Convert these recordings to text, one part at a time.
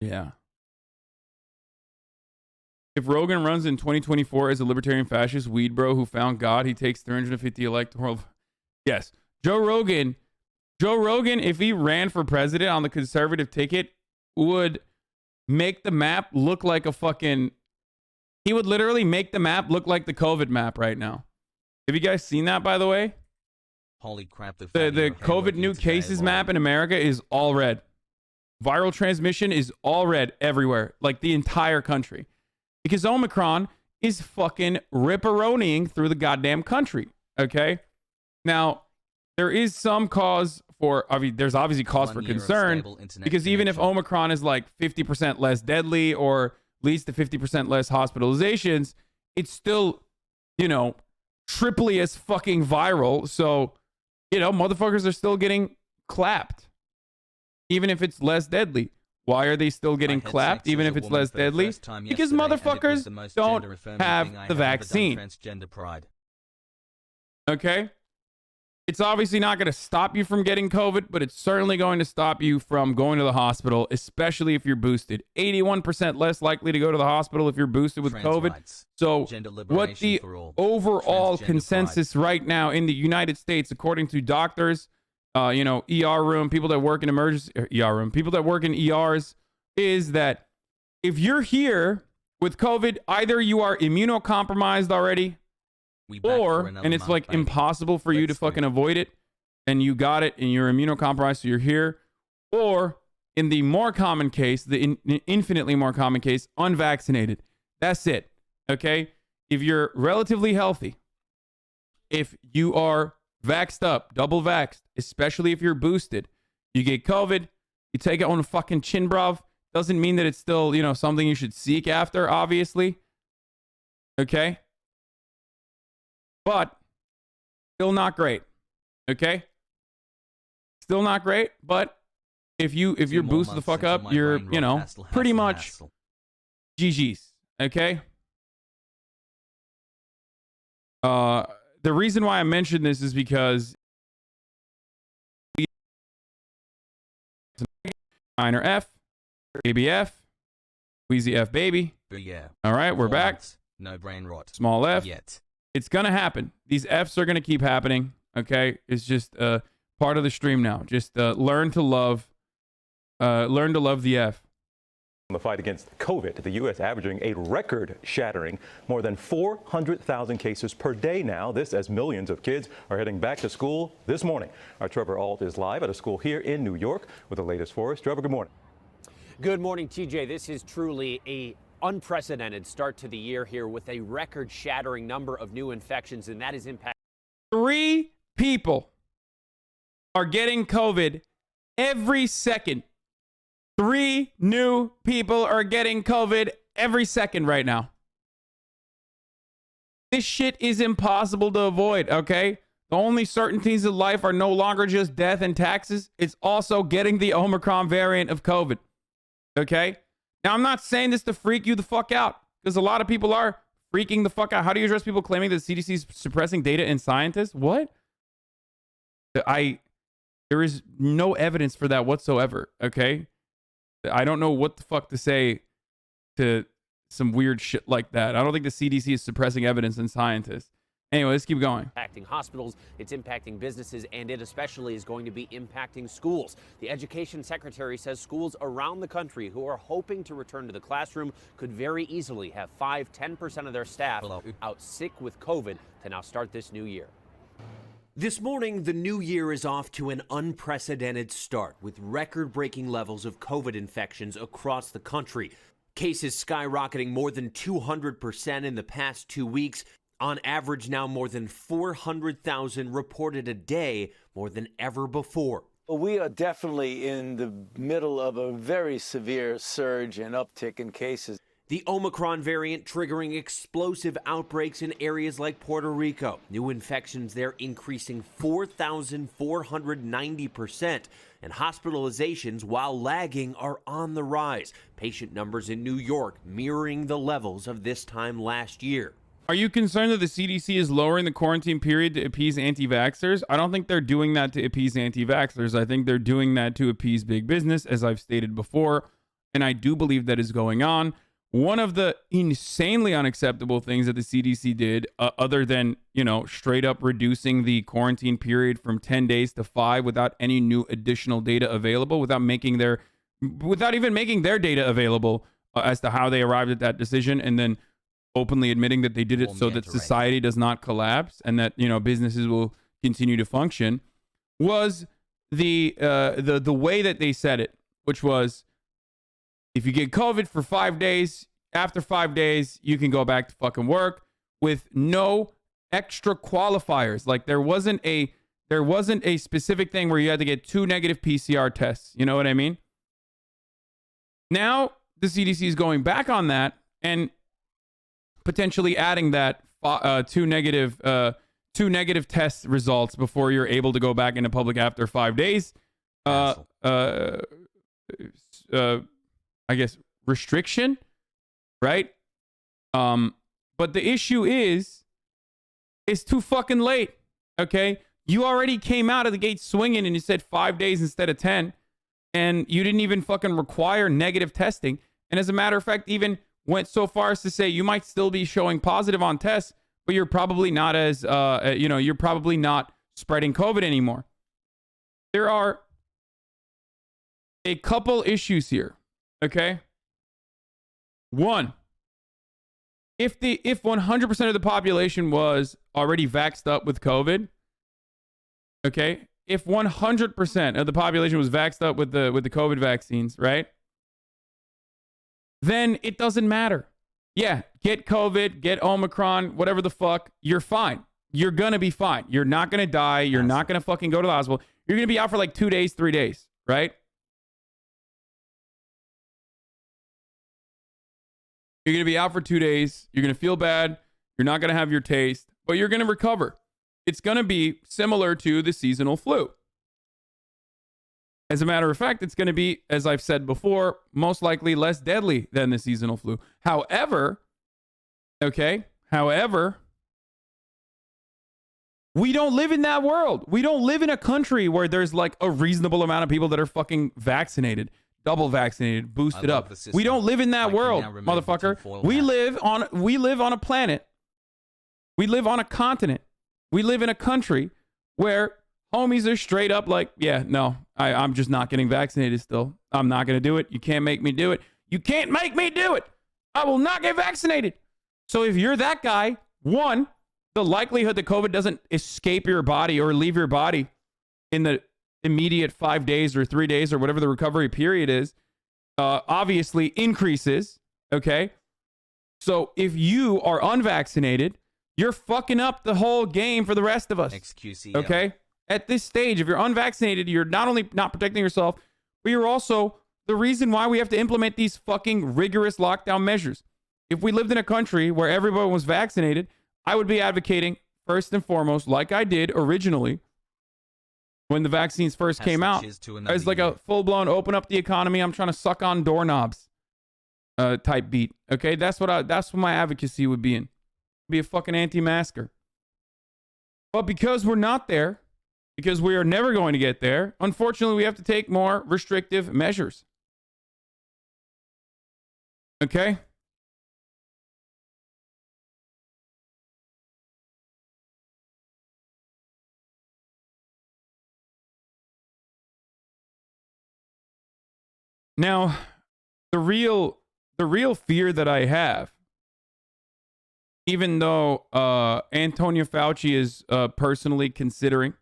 Yeah. If Rogan runs in 2024 as a libertarian fascist weed bro who found God, he takes 350 electoral. Yes. Joe Rogan, if he ran for president on the conservative ticket, would make the map look like a fucking. He would literally make the map look like the COVID map right now. Have you guys seen that, by the way? Holy crap. The COVID new cases map in America is all red. Viral transmission is all red everywhere, like the entire country. Because Omicron is fucking ripperoning through the goddamn country. Okay? Now, there is some cause for, there's obviously cause for concern because even if Omicron is like 50% less deadly or leads to 50% less hospitalizations, it's still, triply as fucking viral. So, motherfuckers are still getting clapped, even if it's less deadly. Why are they still getting clapped, even if it's less deadly? Because motherfuckers don't have the vaccine. Okay? It's obviously not going to stop you from getting COVID, but it's certainly going to stop you from going to the hospital, especially if you're boosted. 81% less likely to go to the hospital if you're boosted with COVID. So what the overall consensus right now in the United States, according to doctors, ER room, people that work in people that work in ERs, is that if you're here with COVID, either you are immunocompromised already, and it's like impossible for you to fucking avoid it, and you got it, and you're immunocompromised, so you're here, or in the more common case, the infinitely more common case, unvaccinated. That's it. Okay? If you're relatively healthy, if you are vaxxed up, double vaxxed, especially if you're boosted, you get COVID, you take it on a fucking chin, bruv. Doesn't mean that it's still, something you should seek after, obviously. Okay? But still not great. Okay? Still not great, but if you're boosted the fuck up, you're, pretty much GG's. Okay? The reason why I mentioned this is because minor F, baby F, Wheezy F baby. Yeah. All right, we're back. No brain rot. Small F. Yet. It's gonna happen. These Fs are gonna keep happening. Okay, it's just part of the stream now. Just learn to love the F. In the fight against COVID, the U.S. averaging a record-shattering more than 400,000 cases per day now. This as millions of kids are heading back to school this morning. Our Trevor Ault is live at a school here in New York with the latest for us. Trevor, good morning. Good morning, TJ. This is truly a unprecedented start to the year here with a record-shattering number of new infections, and that is impacting. 3 people are getting COVID every second. 3 new people are getting COVID every second right now. This shit is impossible to avoid, okay? The only certainties of life are no longer just death and taxes. It's also getting the Omicron variant of COVID, okay? Now, I'm not saying this to freak you the fuck out, because a lot of people are freaking the fuck out. How do you address people claiming that the CDC is suppressing data and scientists? What? There is no evidence for that whatsoever, okay? I don't know what the fuck to say to some weird shit like that. I don't think the CDC is suppressing evidence and scientists. Anyway, let's keep going. Impacting hospitals, it's impacting businesses, and it especially is going to be impacting schools. The education secretary says schools around the country who are hoping to return to the classroom could very easily have 5-10% of their staff out sick with COVID to now start this new year. This morning, the new year is off to an unprecedented start with record-breaking levels of COVID infections across the country. Cases skyrocketing more than 200% in the past 2 weeks. On average, now more than 400,000 reported a day, more than ever before. We are definitely in the middle of a very severe surge and uptick in cases. The Omicron variant triggering explosive outbreaks in areas like Puerto Rico. New infections there increasing 4,490%. And hospitalizations, while lagging, are on the rise. Patient numbers in New York mirroring the levels of this time last year. Are you concerned that the CDC is lowering the quarantine period to appease anti-vaxxers? I don't think they're doing that to appease anti-vaxxers. I think they're doing that to appease big business, as I've stated before. and I do believe that is going on. One of the insanely unacceptable things that the CDC did, other than, straight up reducing the quarantine period from 10 days to 5 without any new additional data available, without even making their data available as to how they arrived at that decision, and then openly admitting that they did it so that society does not collapse and that, businesses will continue to function, was the way that they said it, which was, if you get COVID for 5 days, after 5 days, you can go back to fucking work with no extra qualifiers. Like there wasn't a specific thing where you had to get 2 negative PCR tests. You know what I mean? Now the CDC is going back on that and potentially adding that 2 negative test results before you're able to go back into public after 5 days. I guess restriction, right? But the issue is, it's too fucking late. Okay, you already came out of the gate swinging, and you said 5 days instead of 10, and you didn't even fucking require negative testing. And as a matter of fact, even went so far as to say you might still be showing positive on tests, but you're probably not as you're probably not spreading COVID anymore. There are a couple issues here. Okay. One, if 100% of the population was already vaxxed up with COVID, okay, if 100% of the population was vaxxed up with the COVID vaccines, right, then it doesn't matter. Yeah, get COVID, get Omicron, whatever the fuck, you're fine. You're gonna be fine. You're not gonna die. You're not gonna fucking go to the hospital. You're gonna be out for like 2 days, 3 days, right? You're going to be out for 2 days. You're going to feel bad. You're not going to have your taste, but you're going to recover. It's going to be similar to the seasonal flu. As a matter of fact, it's going to be, as I've said before, most likely less deadly than the seasonal flu. However, we don't live in that world. We don't live in a country where there's like a reasonable amount of people that are fucking vaccinated. Double vaccinated, boosted up. We don't live in that world, motherfucker. We live on a planet. We live on a continent. We live in a country where homies are straight up like, yeah, no, I'm just not getting vaccinated still. I'm not going to do it. You can't make me do it. You can't make me do it. I will not get vaccinated. So if you're that guy, one, the likelihood that COVID doesn't escape your body or leave your body in the immediate 5 days or 3 days or whatever the recovery period is, obviously increases. Okay. So if you are unvaccinated, you're fucking up the whole game for the rest of us. XQCL. Okay. At this stage, if you're unvaccinated, you're not only not protecting yourself, but you're also the reason why we have to implement these fucking rigorous lockdown measures. If we lived in a country where everyone was vaccinated, I would be advocating first and foremost, like I did originally, when the vaccines first came out, as like a full-blown open up the economy, I'm trying to suck on doorknobs type beat. Okay, that's what my advocacy would be in. Be a fucking anti-masker. But because we're not there, because we are never going to get there, unfortunately, we have to take more restrictive measures. Okay? Now, the real fear that I have, even though Antonio Fauci is personally considering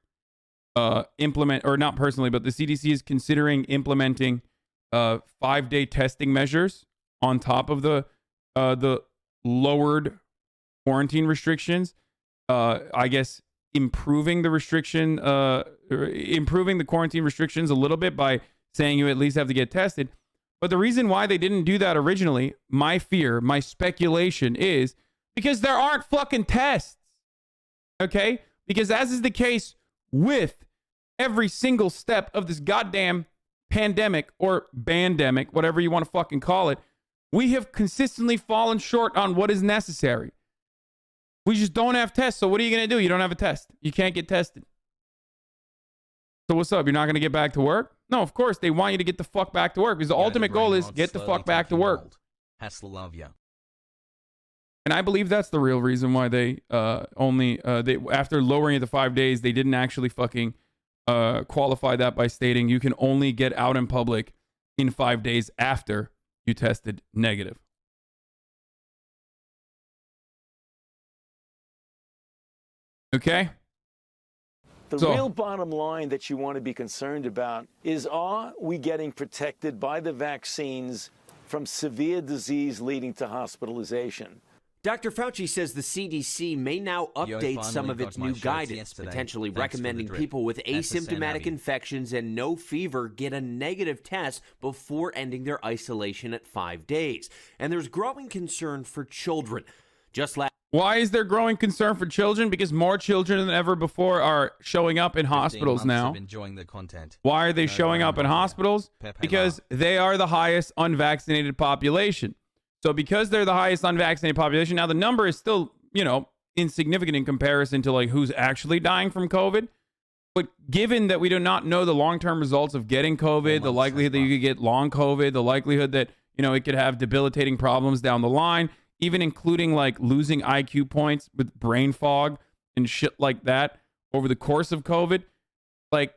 not personally, but the CDC is considering implementing 5-day testing measures on top of the lowered quarantine restrictions. I guess improving the quarantine restrictions a little bit by saying you at least have to get tested. But the reason why they didn't do that originally, my fear, my speculation is because there aren't fucking tests. Okay? Because as is the case with every single step of this goddamn pandemic or bandemic, whatever you want to fucking call it, we have consistently fallen short on what is necessary. We just don't have tests. So what are you going to do? You don't have a test. You can't get tested. So what's up? You're not going to get back to work? No, of course, they want you to get the fuck back to work because the ultimate goal is get the fuck back to work. Hasanabi. And I believe that's the real reason why they they after lowering it to 5 days, they didn't actually fucking qualify that by stating you can only get out in public in 5 days after you tested negative. Okay? The real bottom line that you want to be concerned about is, are we getting protected by the vaccines from severe disease leading to hospitalization? Dr. Fauci says the CDC may now update some of its new guidance, potentially recommending people with asymptomatic infections and no fever get a negative test before ending their isolation at 5 days. And there's growing concern for children. Why is there growing concern for children? Because more children than ever before are showing up in hospitals now. Why are they showing up in hospitals? Because they are the highest unvaccinated population. So because they're the highest unvaccinated population, now the number is still, you know, insignificant in comparison to like who's actually dying from COVID. But given that we do not know the long-term results of getting COVID, the likelihood that you could get long COVID, the likelihood that, you know, it could have debilitating problems down the line, even including like losing IQ points with brain fog and shit like that over the course of COVID, like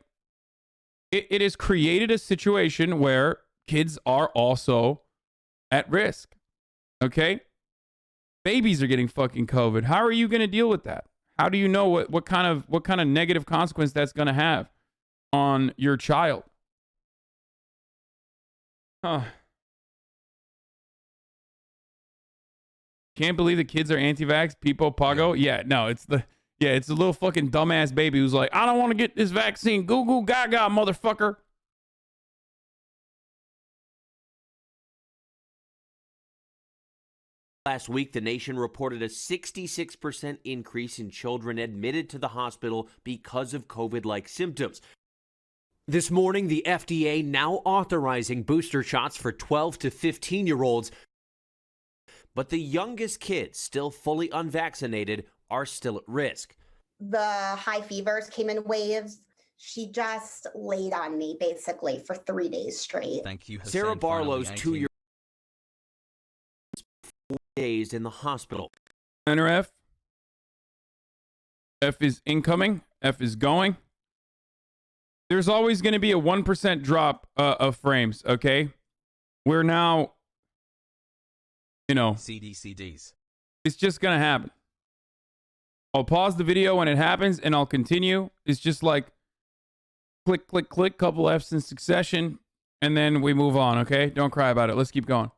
it has created a situation where kids are also at risk. Okay? Babies are getting fucking COVID. How are you going to deal with that? How do you know what kind of negative consequence that's going to have on your child? Huh. Can't believe the kids are anti-vax. People, Pago. Yeah, no, it's the little fucking dumbass baby who's like, I don't want to get this vaccine. Goo goo gaga, motherfucker. Last week, the nation reported a 66% increase in children admitted to the hospital because of COVID-like symptoms. This morning, the FDA now authorizing booster shots for 12 to 15-year-olds. But the youngest kids, still fully unvaccinated, are still at risk. The high fevers came in waves. She just laid on me basically for 3 days straight. Thank you, Hasan. Sarah Barlow's 2-year-old 4 days in the hospital. Enter F. F is incoming. F is going. There's always going to be a 1% drop of frames, okay? We're now, you know, CDCDs. It's just going to happen. I'll pause the video when it happens and I'll continue. It's just like click, click, click, couple F's in succession, and then we move on, okay? Don't cry about it. Let's keep going.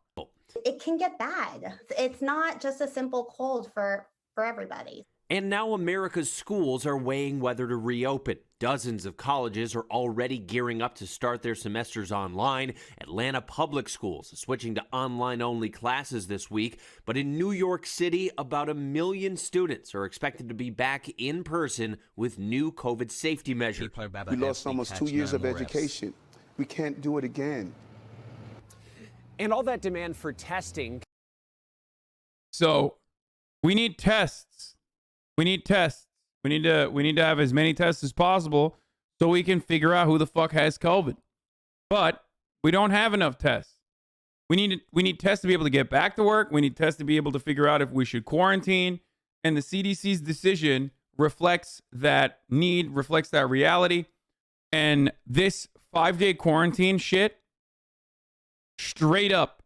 It can get bad. It's not just a simple cold for everybody. And now America's schools are weighing whether to reopen. Dozens of colleges are already gearing up to start their semesters online. Atlanta public schools are switching to online-only classes this week. But in New York City, about 1 million students are expected to be back in person with new COVID safety measures. We lost almost 2 years of education. We can't do it again. And all that demand for testing. So we need tests. We need tests. We need to have as many tests as possible so we can figure out who the fuck has COVID. But we don't have enough tests. We need tests to be able to get back to work. We need tests to be able to figure out if we should quarantine. And the CDC's decision reflects that need, reflects that reality. And this 5-day quarantine shit straight up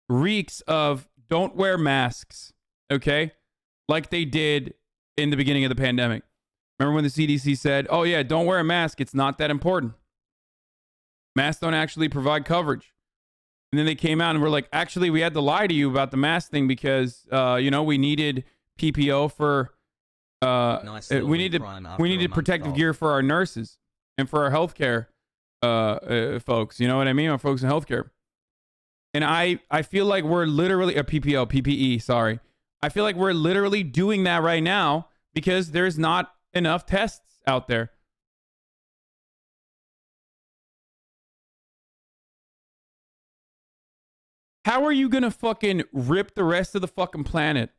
reeks of don't wear masks, okay? Like they did in the beginning of the pandemic. Remember when the CDC said, oh yeah, don't wear a mask, it's not that important. Masks don't actually provide coverage. And then they came out and were like, actually, we had to lie to you about the mask thing because, you know, we needed PPO for, we needed protective gear for our nurses and for our healthcare folks. You know what I mean? Our folks in healthcare. And I feel like we're literally, PPE, sorry. I feel like we're literally doing that right now because there's not enough tests out there. How are you going to fucking rip the rest of the fucking planet?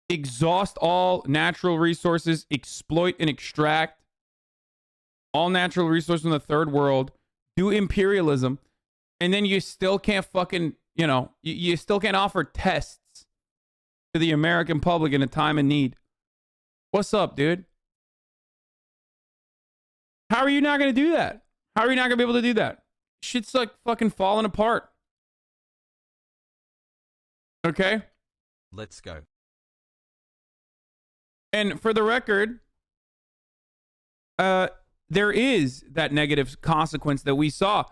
Exhaust all natural resources, exploit and extract all natural resources in the third world, do imperialism, and then you still can't fucking, you still can't offer tests to the American public in a time of need. What's up, dude? How are you not going to do that? How are you not going to be able to do that? Shit's like fucking falling apart. Okay? Let's go. And for the record, there is that negative consequence that we saw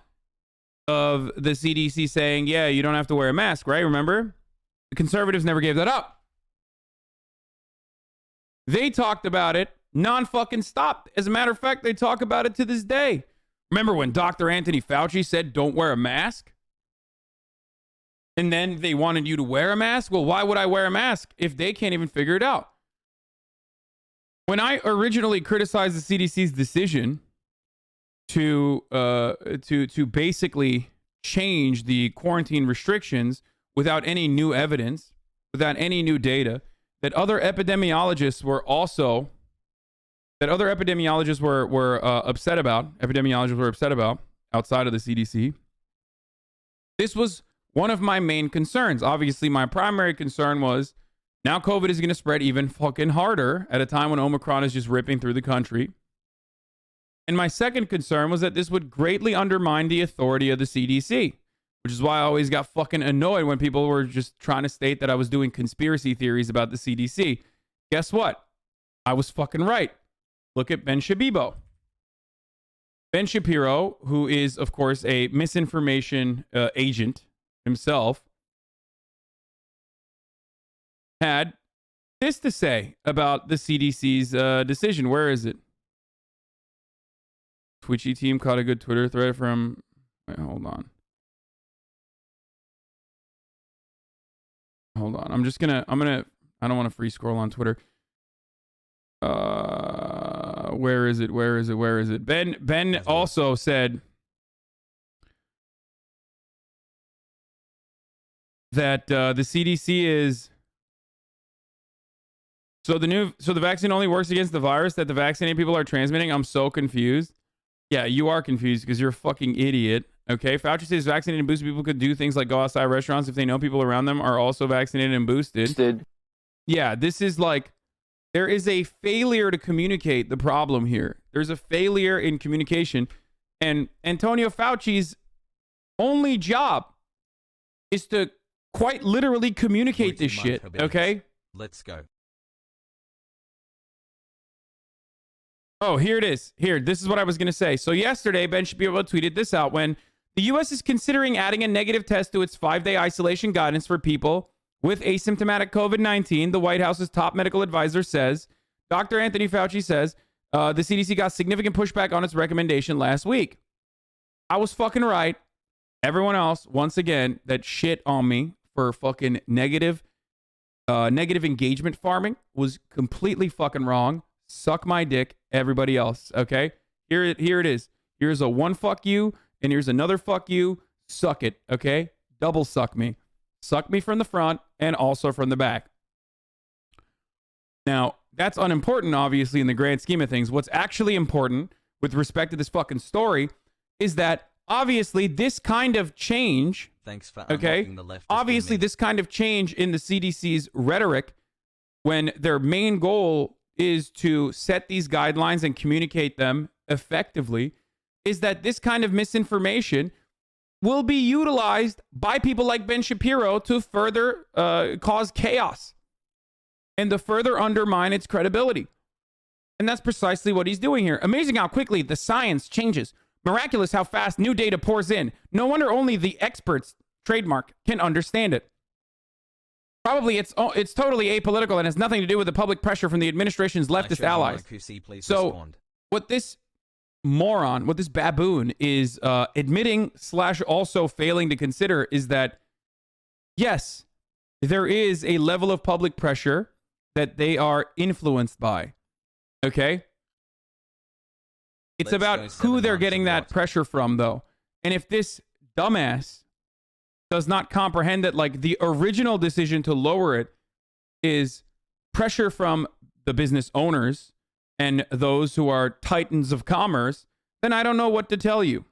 of the CDC saying, yeah, you don't have to wear a mask, right? Remember? The conservatives never gave that up. They talked about it non-fucking stop. As a matter of fact, they talk about it to this day. Remember when Dr. Anthony Fauci said, don't wear a mask? And then they wanted you to wear a mask? Well, why would I wear a mask if they can't even figure it out? When I originally criticized the CDC's decision to basically change the quarantine restrictions without any new evidence, without any new data, that other epidemiologists were also upset about. Epidemiologists were upset about outside of the CDC. This was one of my main concerns. Obviously, my primary concern was now COVID is going to spread even fucking harder at a time when Omicron is just ripping through the country. And my second concern was that this would greatly undermine the authority of the CDC, which is why I always got fucking annoyed when people were just trying to state that I was doing conspiracy theories about the CDC. Guess what? I was fucking right. Look at Ben Shabibo. Ben Shapiro, who is, of course, a misinformation agent himself, had this to say about the CDC's decision. Where is it? Twitchy team caught a good Twitter thread from... Wait, hold on. Hold on. I'm gonna... I don't want to free scroll on Twitter. Where is it? Ben also said that the CDC is... So the vaccine only works against the virus that the vaccinated people are transmitting. I'm so confused. Yeah, you are confused because you're a fucking idiot. Okay, Fauci says vaccinated and boosted people could do things like go outside restaurants if they know people around them are also vaccinated and boosted. Yeah, this is like, there is a failure to communicate the problem here. There's a failure in communication. And Antonio Fauci's only job is to quite literally communicate this shit. Okay? Let's go. Oh, here it is. Here, this is what I was going to say. So yesterday, Ben Shapiro tweeted this out. When the U.S. is considering adding a negative test to its 5-day isolation guidance for people with asymptomatic COVID-19, the White House's top medical advisor says, Dr. Anthony Fauci says, the CDC got significant pushback on its recommendation last week. I was fucking right. Everyone else, once again, that shit on me for fucking negative engagement farming was completely fucking wrong. Suck my dick, everybody else, okay? Here it is. Here's a one fuck you, and here's another fuck you. Suck it, okay? Double suck me. Suck me from the front and also from the back. Now, that's unimportant, obviously, in the grand scheme of things. What's actually important with respect to this fucking story is that, obviously, this kind of change... Thanks for okay? the leftist Obviously, this kind of change in the CDC's rhetoric, when their main goal is to set these guidelines and communicate them effectively, is that this kind of misinformation will be utilized by people like Ben Shapiro to further cause chaos and to further undermine its credibility. And that's precisely what he's doing here. Amazing how quickly the science changes. Miraculous how fast new data pours in. No wonder only the experts, trademark, can understand it. Probably it's totally apolitical and has nothing to do with the public pressure from the administration's leftist allies. So what this moron, what this baboon is admitting / also failing to consider is that, yes, there is a level of public pressure that they are influenced by. Okay? It's about who they're getting that pressure from, though. And if this dumbass does not comprehend that, like, the original decision to lower it is pressure from the business owners and those who are titans of commerce, then I don't know what to tell you.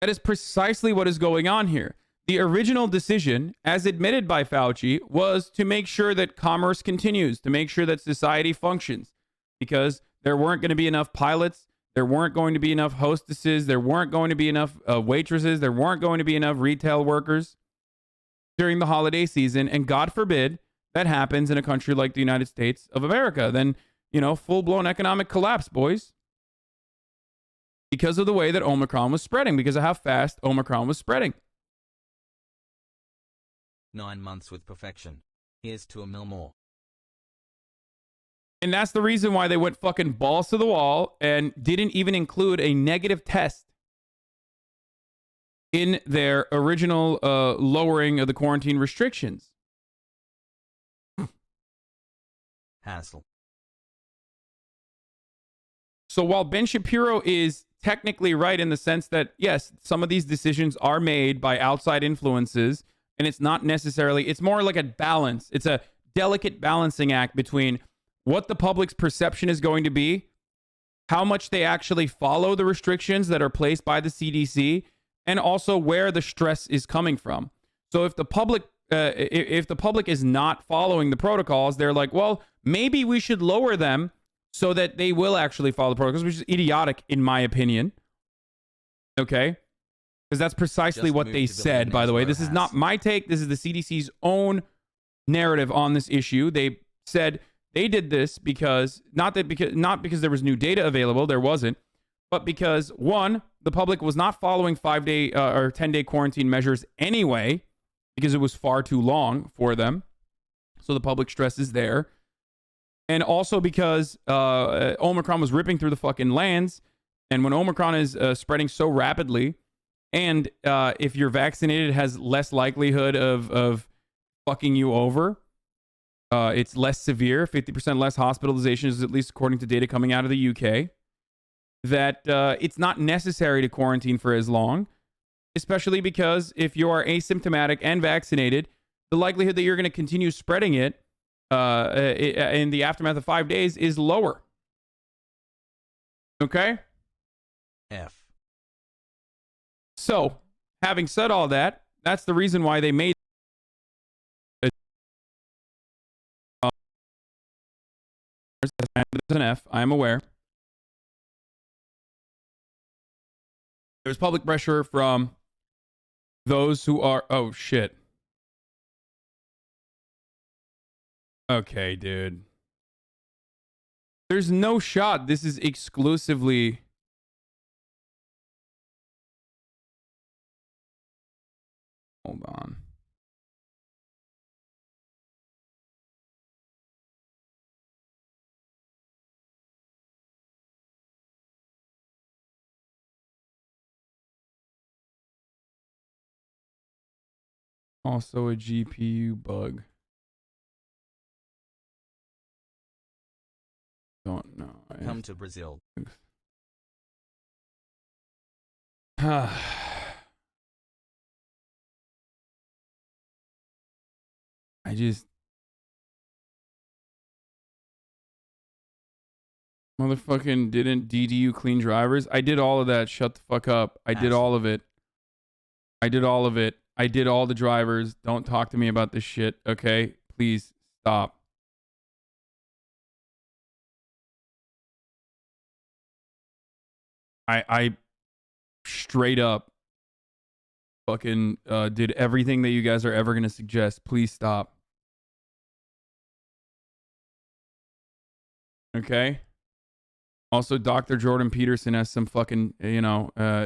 That is precisely what is going on here. The original decision, as admitted by Fauci, was to make sure that commerce continues, to make sure that society functions, because there weren't going to be enough pilots, there weren't going to be enough hostesses, there weren't going to be enough waitresses, there weren't going to be enough retail workers during the holiday season, and God forbid that happens in a country like the United States of America. Then, full-blown economic collapse, boys. Because of the way that Omicron was spreading, because of how fast Omicron was spreading. 9 months with perfection. Here's to a mil more. And that's the reason why they went fucking balls to the wall and didn't even include a negative test in their original lowering of the quarantine restrictions. Hassle. So while Ben Shapiro is technically right in the sense that, yes, some of these decisions are made by outside influences, and it's not necessarily, it's more like a balance. It's a delicate balancing act between what the public's perception is going to be, how much they actually follow the restrictions that are placed by the CDC, and also where the stress is coming from. So if the public is not following the protocols, they're like, well, maybe we should lower them so that they will actually follow the protocols, which is idiotic in my opinion. Okay? Because that's precisely what they said, by the way. This is not my take. This is the CDC's own narrative on this issue. They said they did this because not because there was new data available, there wasn't, but because one, the public was not following 5-day or 10-day quarantine measures anyway, because it was far too long for them. So the public stress is there. And also because Omicron was ripping through the fucking lands. And when Omicron is spreading so rapidly, and if you're vaccinated, it has less likelihood of fucking you over. It's less severe, 50% less hospitalizations, at least according to data coming out of the UK. That it's not necessary to quarantine for as long, especially because if you are asymptomatic and vaccinated, the likelihood that you're going to continue spreading it in the aftermath of 5 days is lower. Okay? F. So, having said all that, that's the reason why they made an F. I am aware. There's public pressure from those who are... Oh, shit. Okay, dude. There's no shot. This is exclusively... Hold on. Also a GPU bug. Don't know. Come to Brazil. I just... Motherfucking didn't DDU clean drivers? I did all of that. Shut the fuck up. I did all of it. I did all of it. I did all the drivers. Don't talk to me about this shit, okay? Please stop. I straight up fucking did everything that you guys are ever going to suggest. Please stop. Okay? Also, Dr. Jordan Peterson has some fucking,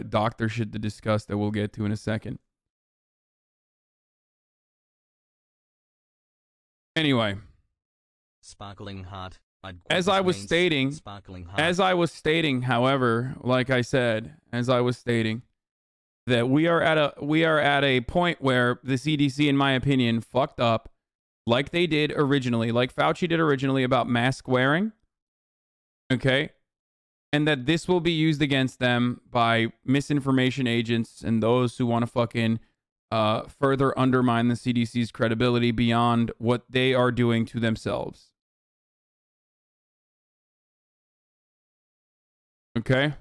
doctor shit to discuss that we'll get to in a second. Anyway. Sparkling heart. As I was stating, however, like I said, that we are at a point where the CDC, in my opinion, fucked up like they did originally, like Fauci did originally about mask wearing. Okay? And that this will be used against them by misinformation agents and those who want to fucking further undermine the CDC's credibility beyond what they are doing to themselves. Okay?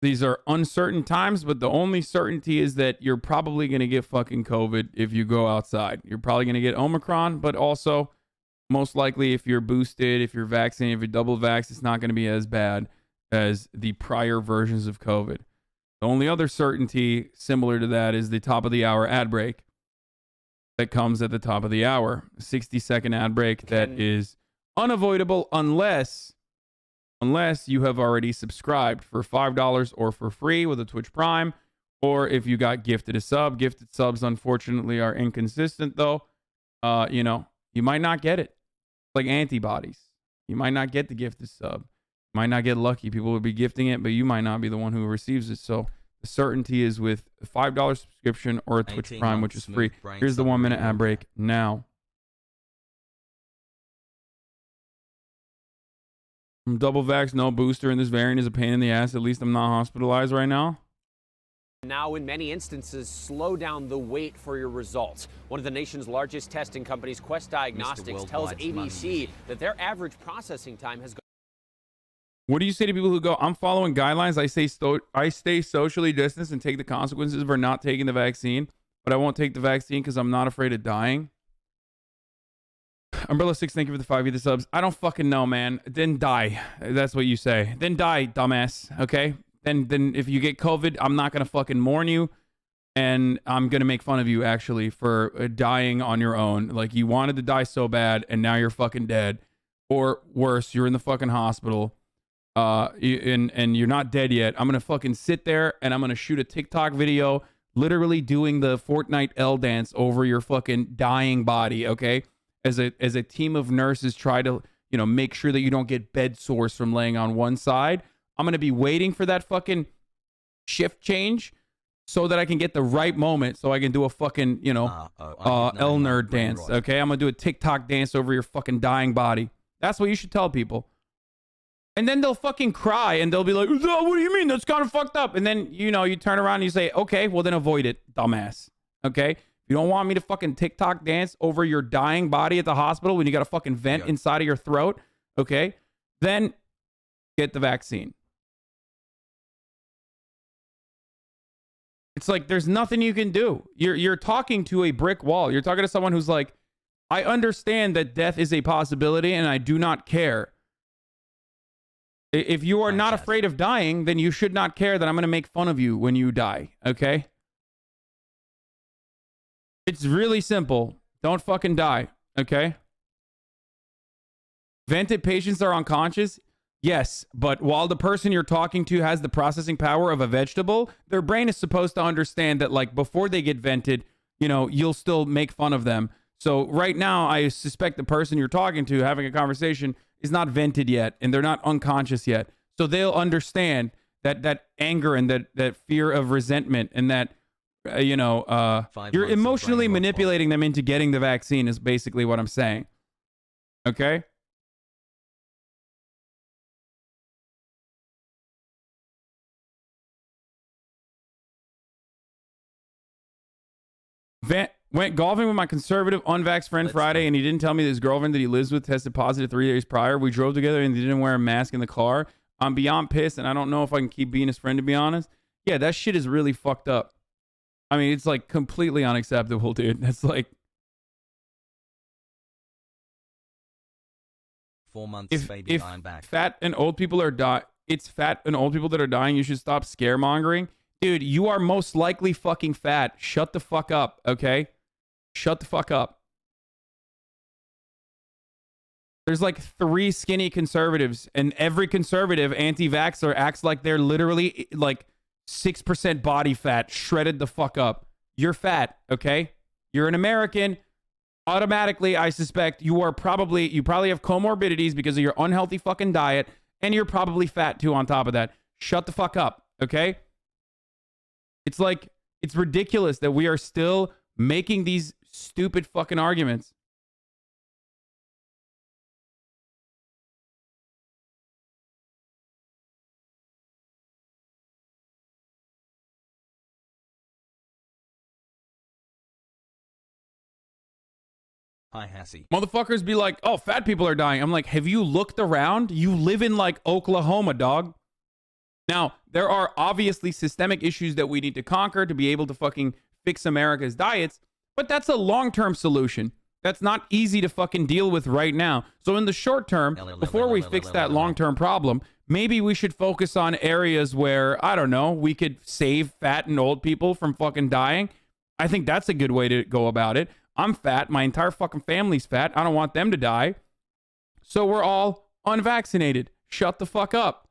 These are uncertain times, but the only certainty is that you're probably going to get fucking COVID if you go outside. You're probably going to get Omicron, but also most likely if you're boosted, if you're vaccinated, if you're double vaxxed, it's not going to be as bad as the prior versions of COVID. The only other certainty similar to that is the top of the hour ad break that comes at the top of the hour. A 60-second ad break that is unavoidable unless you have already subscribed for $5 or for free with a Twitch Prime, or if you got gifted a sub. Gifted subs, unfortunately, are inconsistent, though. You know, you might not get it. Like antibodies. You might not get the gifted sub. You might not get lucky. People will be gifting it, but you might not be the one who receives it. So the certainty is with a $5 subscription or a Twitch Prime, which is free. Here's the 1-minute ad break now. I'm double vaxxed, no booster, and this variant is a pain in the ass. At least I'm not hospitalized right now. Now, in many instances, slow down the wait for your results. One of the nation's largest testing companies, Quest Diagnostics, tells ABC that their average processing time has gone. What do you say to people who go, I'm following guidelines, I stay socially distanced and take the consequences for not taking the vaccine, but I won't take the vaccine because I'm not afraid of dying? Umbrella 6, thank you for the 5 subs. I don't fucking know, man. Then die. That's what you say. Then die, dumbass. Okay? Then if you get COVID, I'm not going to fucking mourn you. And I'm going to make fun of you, actually, for dying on your own. Like, you wanted to die so bad, and now you're fucking dead. Or worse, you're in the fucking hospital. And you're not dead yet. I'm going to fucking sit there, and I'm going to shoot a TikTok video literally doing the Fortnite L dance over your fucking dying body, okay? As a team of nurses try to, you know, make sure that you don't get bed sores from laying on one side. I'm going to be waiting for that fucking shift change so that I can get the right moment so I can do a fucking, you know, L nerd dance, okay? I'm going to do a TikTok dance over your fucking dying body. That's what you should tell people. And then they'll fucking cry and they'll be like, oh, what do you mean? That's kind of fucked up. And then, you know, you turn around and you say, okay, well then avoid it, dumbass, okay? You don't want me to fucking TikTok dance over your dying body at the hospital when you got a fucking vent inside of your throat, okay? Then get the vaccine. It's like there's nothing you can do. You're talking to a brick wall. You're talking to someone who's like, I understand that death is a possibility and I do not care. If you are not afraid of dying, then you should not care that I'm going to make fun of you when you die, okay? It's really simple. Don't fucking die, okay? Vented patients are unconscious. Yes, but while the person you're talking to has the processing power of a vegetable, their brain is supposed to understand that, like, before they get vented, you know, you'll still make fun of them. So right now, I suspect the person you're talking to, having a conversation, is not vented yet, and they're not unconscious yet. So they'll understand that anger and that fear of resentment and that, you're emotionally manipulating them into getting the vaccine is basically what I'm saying. Okay? Went golfing with my conservative unvaxxed friend Friday, and he didn't tell me that his girlfriend that he lives with tested positive 3 days prior. We drove together, and he didn't wear a mask in the car. I'm beyond pissed, and I don't know if I can keep being his friend, to be honest. Yeah, that shit is really fucked up. I mean, it's like completely unacceptable, dude. That's like 4 months, baby, I'm back. Fat and old people are it's fat and old people that are dying. You should stop scaremongering. Dude, you are most likely fucking fat. Shut the fuck up, okay? Shut the fuck up. There's like 3 skinny conservatives, and every conservative anti-vaxxer acts like they're literally like 6% body fat, shredded the fuck up. You're fat, okay? You're an American. Automatically, I suspect you probably have comorbidities because of your unhealthy fucking diet, and you're probably fat too on top of that. Shut the fuck up, okay? It's like, it's ridiculous that we are still making these stupid fucking arguments. Hi, Hassie. Motherfuckers be like, oh, fat people are dying. I'm like, have you looked around? You live in like Oklahoma, dog. Now, there are obviously systemic issues that we need to conquer to be able to fucking fix America's diets, but that's a long-term solution. That's not easy to fucking deal with right now. So in the short term, before we fix that long-term problem, maybe we should focus on areas where, I don't know, we could save fat and old people from fucking dying. I think that's a good way to go about it. I'm fat. My entire fucking family's fat. I don't want them to die. So we're all unvaccinated. Shut the fuck up.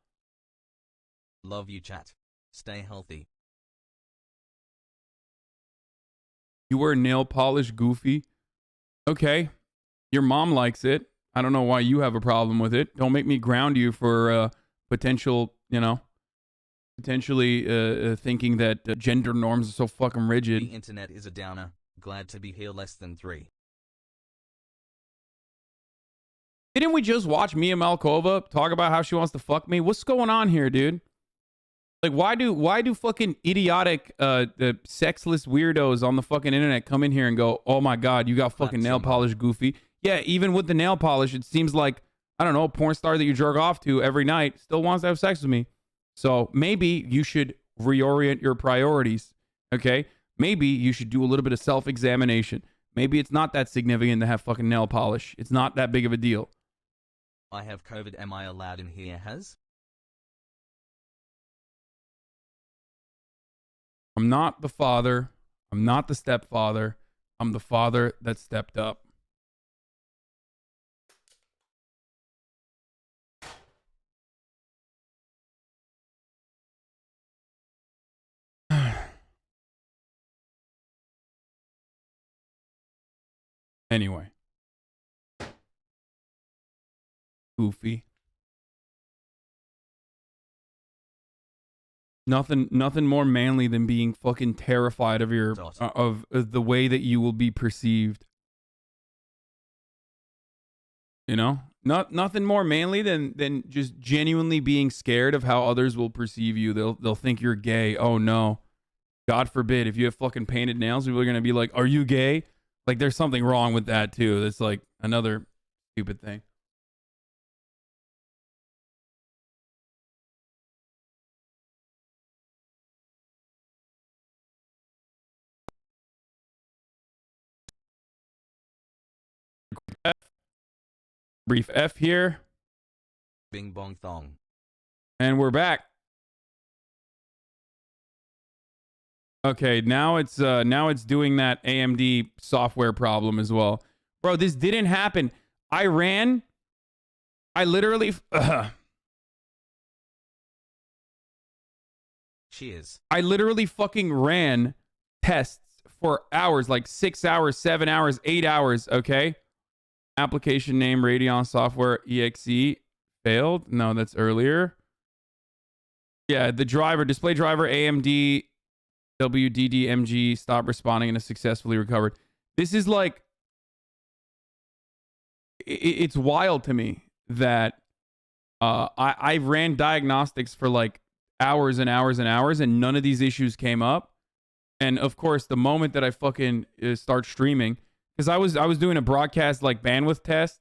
Love you, chat. Stay healthy. You wear nail polish, Goofy? Okay. Your mom likes it. I don't know why you have a problem with it. Don't make me ground you for potential, potentially thinking that gender norms are so fucking rigid. The internet is a downer. Glad to be here less than 3. Didn't we just watch Mia Malkova talk about how she wants to fuck me? What's going on here, dude? Like, why do fucking idiotic, sexless weirdos on the fucking internet come in here and go, oh my God, you got fucking nail polish, Goofy? Yeah, even with the nail polish, it seems like, I don't know, a porn star that you jerk off to every night still wants to have sex with me. So maybe you should reorient your priorities, okay? Maybe you should do a little bit of self-examination. Maybe it's not that significant to have fucking nail polish. It's not that big of a deal. I have COVID. Am I allowed in here, Has? I'm not the father. I'm not the stepfather. I'm the father that stepped up. Anyway. Goofy. Nothing more manly than being fucking terrified of your of the way that you will be perceived. You know? Nothing more manly than just genuinely being scared of how others will perceive you. They'll think you're gay. Oh no. God forbid, if you have fucking painted nails, people are going to be like, "Are you gay?" Like there's something wrong with that too. That's like another stupid thing. Brief F here. Bing bong thong. And we're back. Okay, now it's doing that AMD software problem as well. Bro, this didn't happen. I literally Cheers. I literally fucking ran tests for hours, like 6 hours, 7 hours, 8 hours, okay? Application name, Radeon software, exe, failed. No, that's earlier. Yeah, the driver, display driver, AMD, WDDMG, stop responding and has successfully recovered. This is like, it's wild to me that I ran diagnostics for like hours and hours and hours and none of these issues came up. And of course, the moment that I fucking start streaming, because I was doing a broadcast like bandwidth test.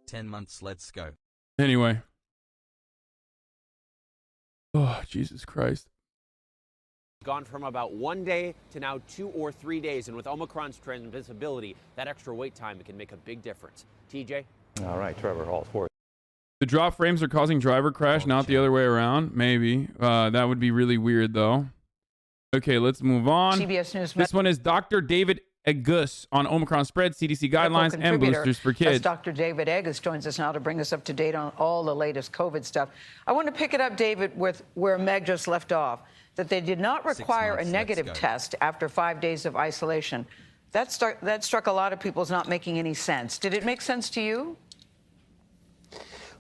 "10 months, let's go." Anyway. Oh, Jesus Christ. Gone from about 1 day to now 2 or 3 days. And with Omicron's transmissibility, that extra wait time, it can make a big difference. TJ? All right, Trevor, all for it. The drop frames are causing driver crash, not the other way around. Maybe. That would be really weird, though. Okay, let's move on. CBS News. This one is Dr. David Agus on Omicron spread, CDC guidelines, and boosters for kids. Dr. David Agus joins us now to bring us up to date on all the latest COVID stuff. I want to pick it up, David, with where Meg just left off, that they did not require a negative test after 5 days of isolation. That struck a lot of people as not making any sense. Did it make sense to you?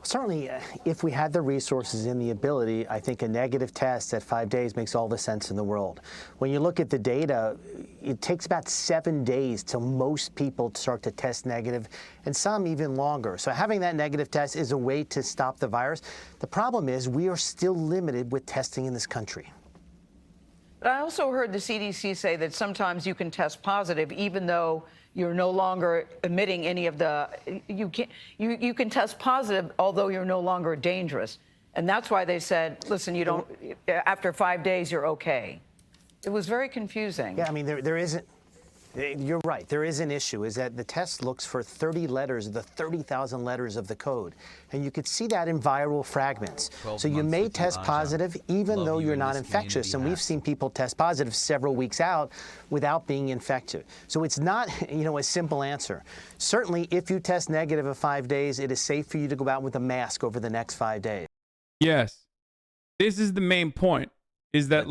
Certainly, if we had the resources and the ability, I think a negative test at 5 days makes all the sense in the world. When you look at the data, it takes about 7 days till most people start to test negative, and some even longer. So having that negative test is a way to stop the virus. The problem is we are still limited with testing in this country. But I also heard the CDC say that sometimes you can test positive even though you're no longer emitting any of the, you can test positive although you're no longer dangerous. And that's why they said, listen, you don't, after 5 days, you're okay. It was very confusing. Yeah, I mean, there isn't, you're right, there is an issue, is that the test looks for 30 letters, the 30,000 letters of the code. And you could see that in viral fragments. So you may test positive even though you're not infectious. And we've seen people test positive several weeks out without being infected. So it's not, a simple answer. Certainly, if you test negative at 5 days, it is safe for you to go out with a mask over the next 5 days. Yes. This is the main point, is that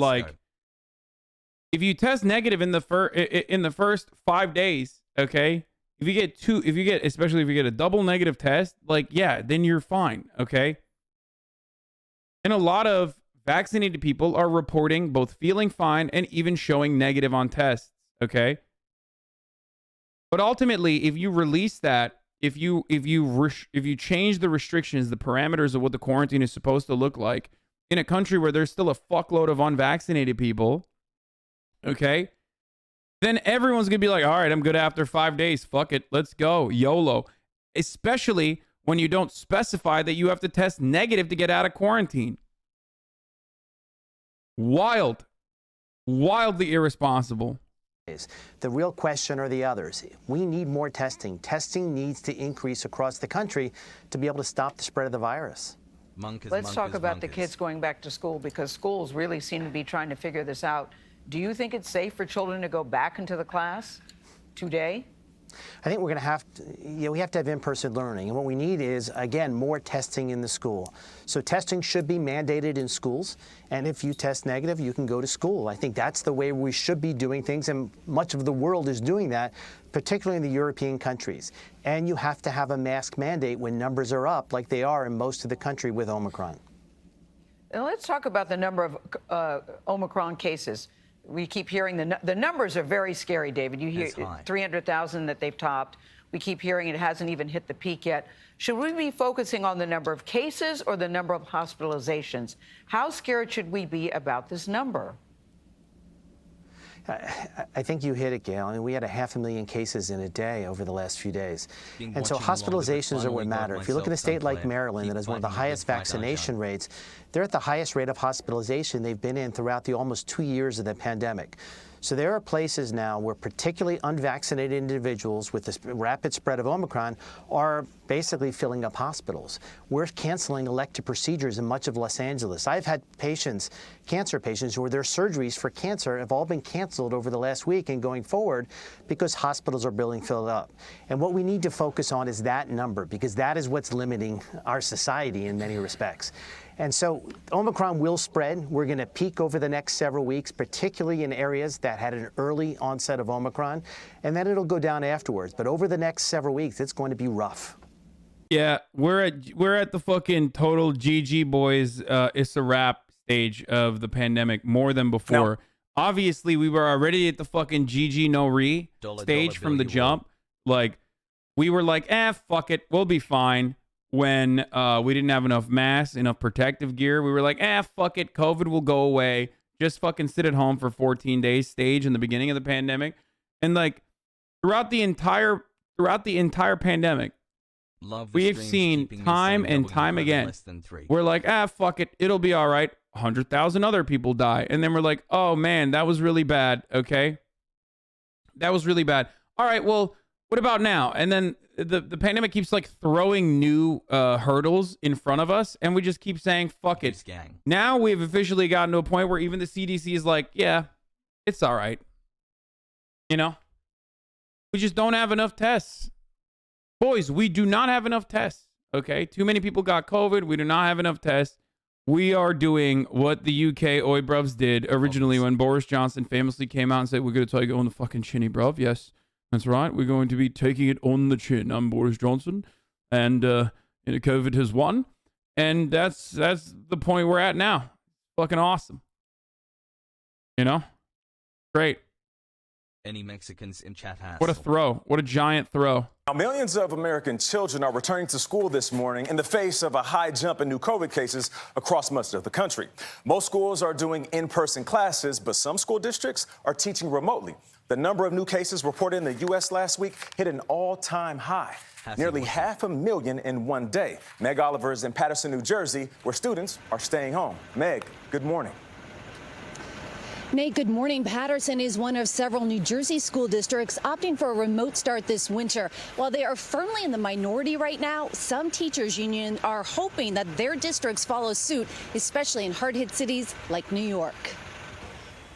if you test negative in the first 5 days, okay, especially if you get a double negative test, then you're fine, okay? And a lot of vaccinated people are reporting both feeling fine and even showing negative on tests, okay? But ultimately, if you release that, if you change the restrictions, the parameters of what the quarantine is supposed to look like in a country where there's still a fuckload of unvaccinated people, okay, then everyone's gonna be like, all right, I'm good after 5 days. Fuck it, let's go, YOLO. Especially when you don't specify that you have to test negative to get out of quarantine. Wildly irresponsible. The real question are the others. We need more testing. Testing needs to increase across the country to be able to stop the spread of the virus. Let's talk about the kids going back to school, because schools really seem to be trying to figure this out. Do you think it's safe for children to go back into the class today? I think we're going to have to, we have to have in-person learning. And what we need is, again, more testing in the school. So testing should be mandated in schools. And if you test negative, you can go to school. I think that's the way we should be doing things. And much of the world is doing that, particularly in the European countries. And you have to have a mask mandate when numbers are up, like they are in most of the country with Omicron. Now let's talk about the number of Omicron cases. We keep hearing the numbers are very scary, David. You hear 300,000 that they've topped. We keep hearing it hasn't even hit the peak yet. Should we be focusing on the number of cases or the number of hospitalizations? How scared should we be about this number? I think you hit it, Gail. I mean, we had 500,000 cases in a day over the last few days. And so hospitalizations are what matter. If you look at a state like Maryland that has one of the highest vaccination rates, they're at the highest rate of hospitalization they've been in throughout the almost 2 years of the pandemic. So there are places now where particularly unvaccinated individuals with this rapid spread of Omicron are basically filling up hospitals. We're canceling elective procedures in much of Los Angeles. I've had patients, cancer patients, where their surgeries for cancer have all been canceled over the last week and going forward because hospitals are being filled up. And what we need to focus on is that number, because that is what's limiting our society in many respects. And so Omicron will spread. We're going to peak over the next several weeks, particularly in areas that had an early onset of Omicron, and then it'll go down afterwards. But over the next several weeks, it's going to be rough. Yeah, we're at the fucking total GG boys, it's a wrap stage of the pandemic more than before. No. Obviously, we were already at the fucking GG no re stage from the jump. Like, we were like, fuck it, we'll be fine. When we didn't have enough masks, enough protective gear, we were like, fuck it, COVID will go away. Just fucking sit at home for 14 days stage in the beginning of the pandemic. And like throughout the entire pandemic, we have seen time and time again, we're like, fuck it, it'll be all right. 100,000 other people die. And then we're like, oh man, that was really bad. Okay. That was really bad. All right, well, what about now? And then the pandemic keeps like throwing new hurdles in front of us, and we just keep saying, fuck it. Now we've officially gotten to a point where even the CDC is like, yeah, it's all right. You know? We just don't have enough tests. Boys, we do not have enough tests. Okay? Too many people got COVID. We do not have enough tests. We are doing what the UK oi bruvs did originally when Boris Johnson famously came out and said, we're going to take it on the fucking chinny, bruv. Yes. That's right. We're going to be taking it on the chin. I'm Boris Johnson. And You know, COVID has won, and that's the point we're at now. Fucking awesome. You know, great. Any Mexicans in chat has. What a throw! What a giant throw! Now, millions of American children are returning to school this morning in the face of a high jump in new COVID cases across much of the country. Most schools are doing in-person classes, but some school districts are teaching remotely. The number of new cases reported in the U.S. last week hit an all-time high. Nearly 500,000 in one day. Meg Oliver is in Paterson, New Jersey, where students are staying home. Meg, good morning. Nate, good morning. Paterson is one of several New Jersey school districts opting for a remote start this winter. While they are firmly in the minority right now, some teachers unions are hoping that their districts follow suit, especially in hard-hit cities like New York.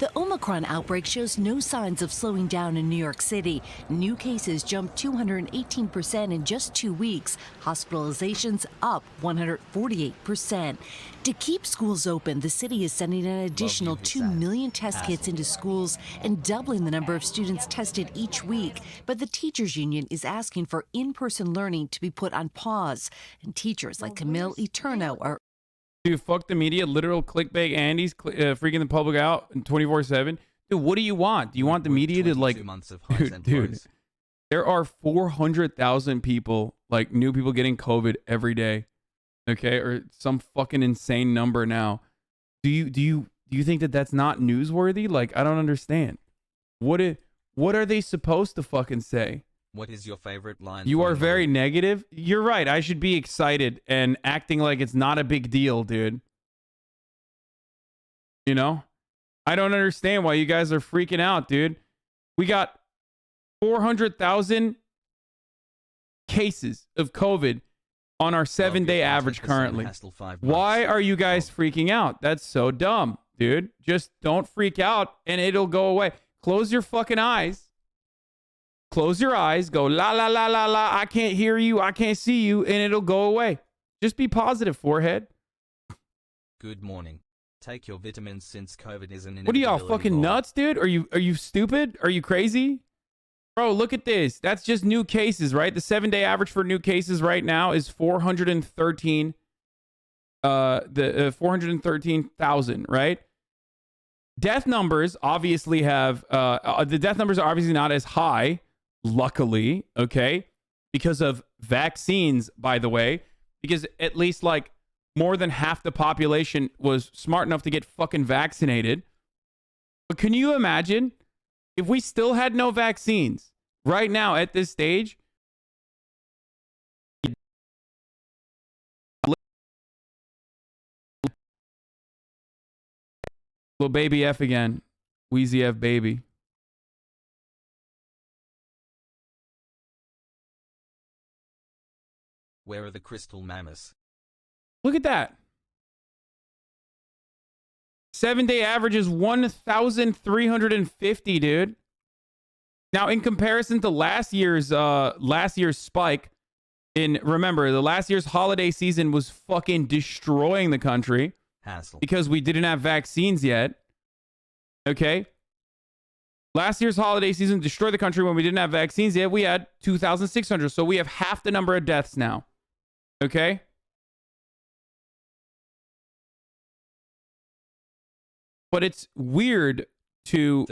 The Omicron outbreak shows no signs of slowing down in New York City. New cases jumped 218% in just 2 weeks. Hospitalizations up 148%. To keep schools open, the city is sending an additional 2 million test kits into schools and doubling the number of students tested each week. But the teachers union is asking for in-person learning to be put on pause. And teachers like Camille Eterno are Dude, fuck the media, literal clickbait Andy's freaking the public out 24/7. Dude, what do you want? Do you want the media to like, dude, there are 400,000 people, like new people getting COVID every day. Okay. Or some fucking insane number now. Do you think that that's not newsworthy? Like, I don't understand. What are they supposed to fucking say? What is your favorite line? You are very negative. You're right. I should be excited and acting like it's not a big deal, dude. You know? I don't understand why you guys are freaking out, dude. We got 400,000 cases of COVID on our 7-day average currently. Why are you guys freaking out? That's so dumb, dude. Just don't freak out and it'll go away. Close your fucking eyes. Close your eyes, go la la la la la, I can't hear you, I can't see you, and it'll go away. Just be positive, forehead. Good morning. Take your vitamins since COVID is an What are y'all fucking nuts, dude? Are you stupid? Are you crazy? Bro, look at this. That's just new cases, right? The 7-day average for new cases right now is 413 413,000, right? Death numbers obviously have the death numbers are obviously not as high. Luckily, okay, because of vaccines, by the way, because at least like more than half the population was smart enough to get fucking vaccinated. But can you imagine if we still had no vaccines right now at this stage? Little baby F again. Wheezy F baby. Where are the crystal mammoths? Look at that. 7-day average is 1,350, dude. Now, in comparison to last year's spike, remember, the last year's holiday season was fucking destroying the country because we didn't have vaccines yet. Okay? Last year's holiday season destroyed the country when we didn't have vaccines yet. We had 2,600, so we have half the number of deaths now. Okay? But it's weird to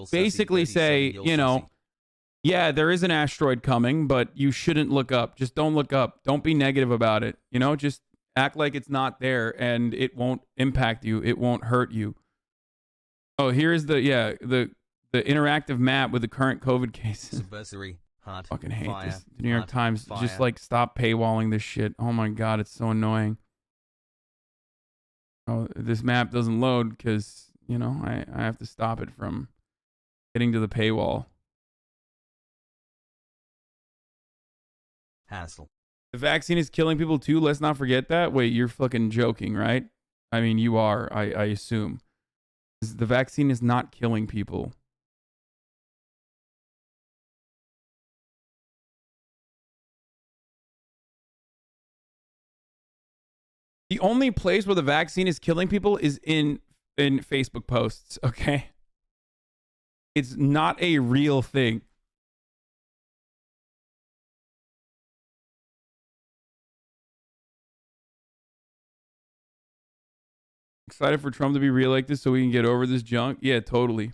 basically say, you know, yeah, there is an asteroid coming, but you shouldn't look up. Just don't look up. Don't be negative about it. You know, just act like it's not there and it won't impact you. It won't hurt you. Oh, here's the interactive map with the current COVID cases. Fucking hate this. The New York Times, just like stop paywalling this shit. Oh my God, it's so annoying. Oh, this map doesn't load because, you know, I have to stop it from getting to the paywall. Hassle. The vaccine is killing people too. Let's not forget that. Wait, you're fucking joking, right? I mean, you are, I assume. The vaccine is not killing people. The only place where the vaccine is killing people is in Facebook posts, okay? It's not a real thing. excited for Trump to be reelected so we can get over this junk? Yeah, totally.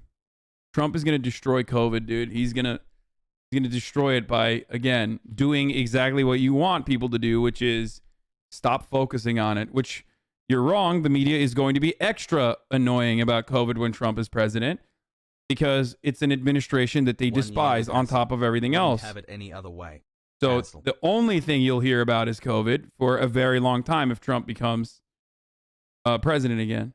Trump is going to destroy COVID, dude. He's going to destroy it by, again, doing exactly what you want people to do, which is stop focusing on it, which you're wrong. The media is going to be extra annoying about COVID when Trump is president because it's an administration that they despise on top of everything else. Have it any other way. So Cancel. the only thing you'll hear about is COVID for a very long time if Trump becomes president again.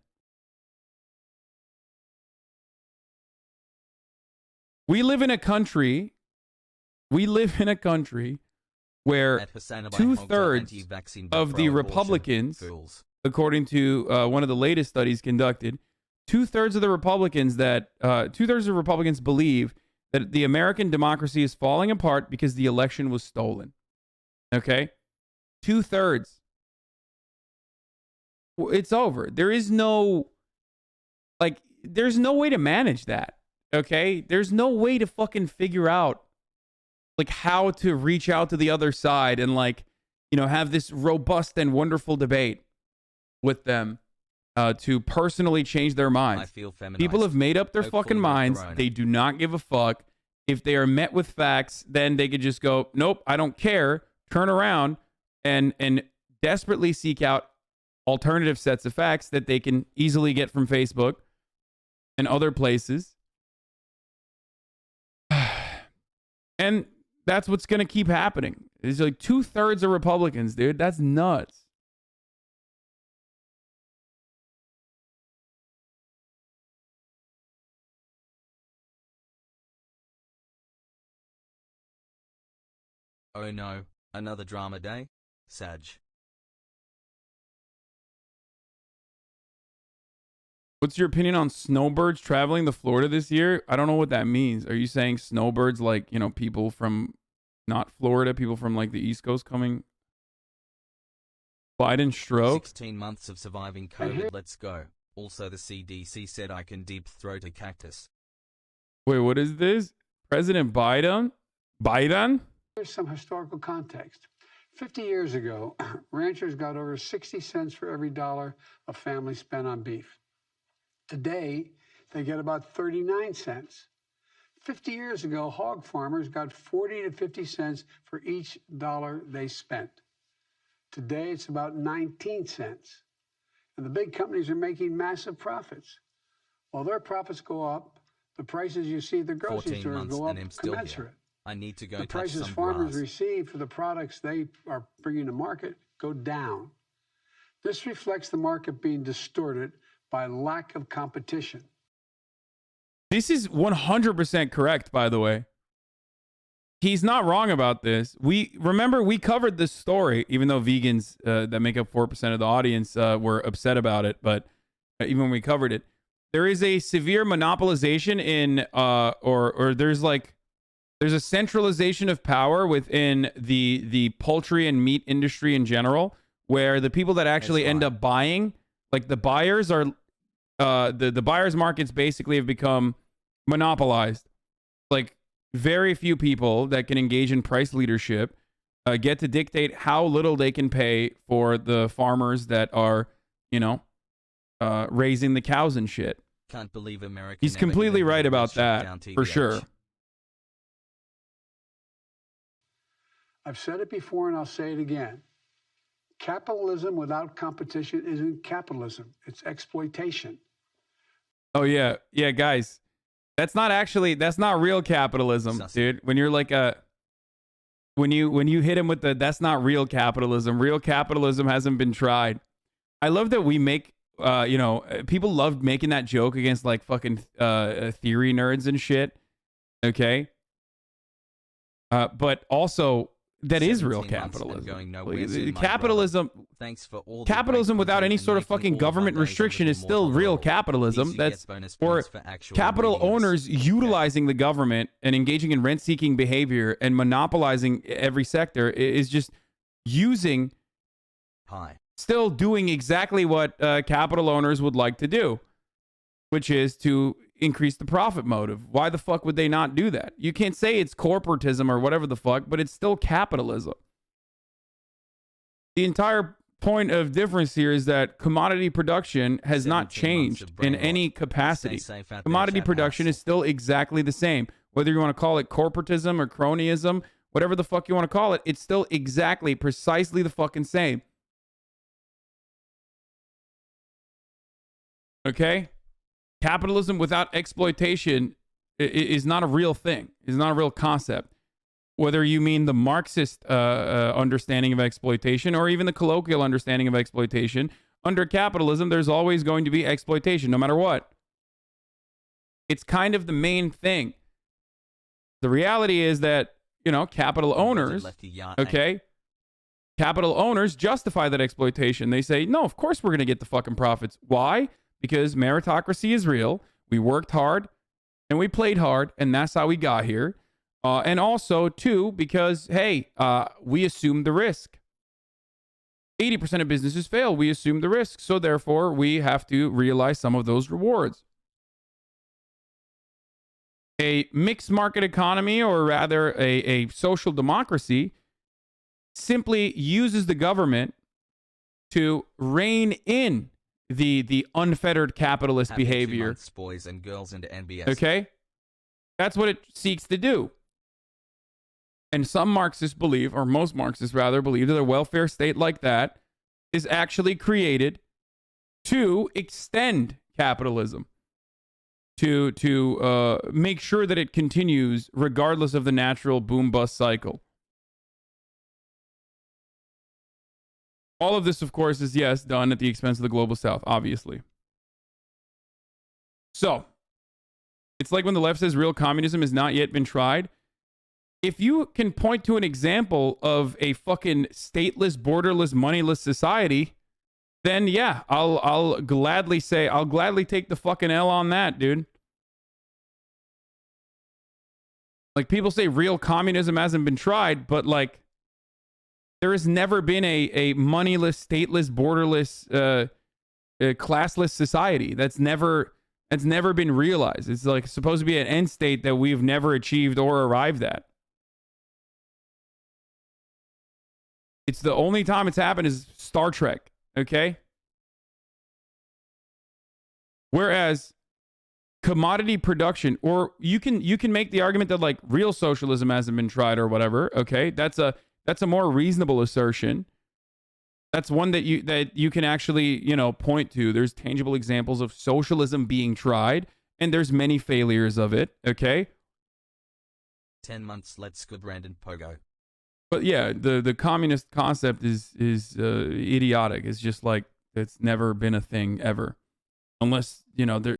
We live in a country where Hasanabi 2/3 of the Republicans, according to one of the latest studies conducted, 2/3 of the Republicans believe that the American democracy is falling apart because the election was stolen. Okay? 2/3. It's over. There's no way to manage that. Okay? There's no way to fucking figure out like how to reach out to the other side and have this robust and wonderful debate with them to personally change their minds. I feel feminized. People have made up their fucking minds. corona. They do not give a fuck. If they are met with facts, then they could just go, nope, I don't care, turn around and desperately seek out alternative sets of facts that they can easily get from Facebook and other places. And that's what's going to keep happening. It's like 2/3 of Republicans, dude. That's nuts. Oh no, another drama day? Sag. What's your opinion on snowbirds traveling to Florida this year? I don't know what that means. Are you saying snowbirds like, people from not Florida, people from like the East Coast coming? Biden stroke? 16 months of surviving COVID, let's go. Also the CDC said I can deep throat a cactus. Wait, what is this? President Biden? Biden? Here's some historical context. 50 years ago, ranchers got over 60 cents for every dollar a family spent on beef. Today, they get about 39 cents. 50 years ago, hog farmers got 40 to 50 cents for each dollar they spent. Today, it's about 19 cents. And the big companies are making massive profits. While their profits go up, the prices you see at the grocery stores go up commensurate. I need to go The touch prices some farmers grass. receive for the products they are bringing to market go down. This reflects the market being distorted by lack of competition. This is 100% correct, by the way. He's not wrong about this. We covered this story, even though vegans that make up 4% of the audience were upset about it. But even when we covered it, there is a severe monopolization in, or there's a centralization of power within the poultry and meat industry in general, where the people that actually end up buying, like the buyers are, the buyers markets basically have become monopolized. Like very few people that can engage in price leadership get to dictate how little they can pay for the farmers that are, raising the cows and shit. Can't believe America. He's completely right about that, for sure. I've said it before and I'll say it again. Capitalism without competition isn't capitalism, it's exploitation. Oh yeah, guys. That's not real capitalism, dude. When you're like when you hit him with that's not real capitalism. Real capitalism hasn't been tried. I love that we make people love making that joke against like fucking theory nerds and shit. Okay. But also that is real capitalism. Capitalism. Thanks for all capitalism without any sort of fucking government restriction is still real capitalism. That's for capital owners utilizing the government and engaging in rent-seeking behavior and monopolizing every sector is just using. Still doing exactly what capital owners would like to do, which is to increase the profit motive. Why the fuck would they not do that? You can't say it's corporatism or whatever the fuck, but it's still capitalism. The entire point of difference here is that commodity production has not changed in any capacity. Commodity production is still exactly the same. Whether you want to call it corporatism or cronyism, whatever the fuck you want to call it, it's still exactly, precisely the fucking same. Okay? Capitalism without exploitation is not a real thing, is not a real concept. Whether you mean the Marxist understanding of exploitation or even the colloquial understanding of exploitation, under capitalism, there's always going to be exploitation, no matter what. It's kind of the main thing. The reality is that, you know, capital owners, okay, capital owners justify that exploitation. They say, no, of course we're going to get the fucking profits. Why? Because meritocracy is real. We worked hard and we played hard, and that's how we got here. And also, too, because, hey, we assume the risk. 80% of businesses fail. We assume the risk. So, therefore, we have to realize some of those rewards. A mixed market economy, or rather a social democracy, simply uses the government to rein in the unfettered capitalist behavior. 2 months, boys and girls into NBS. Okay? That's what it seeks to do. And some Marxists believe, or most Marxists rather, believe that a welfare state like that is actually created to extend capitalism, to make sure that it continues regardless of the natural boom-bust cycle. All of this, of course, is, yes, done at the expense of the global south, obviously. So, it's like when the left says real communism has not yet been tried. If you can point to an example of a fucking stateless, borderless, moneyless society, then yeah, I'll gladly take the fucking L on that, dude. Like, people say real communism hasn't been tried, but like, there has never been a moneyless, stateless, borderless, classless society. That's never been realized. It's like supposed to be an end state that we've never achieved or arrived at. It's the only time it's happened is Star Trek, okay? Whereas commodity production, or you can make the argument that like real socialism hasn't been tried or whatever, okay? That's a more reasonable assertion. That's one that you can actually, you know, point to. There's tangible examples of socialism being tried, and there's many failures of it, okay? 10 months, let's go Brandon Pogo. But yeah, the communist concept is idiotic. It's just like, it's never been a thing ever. Unless, you know, there...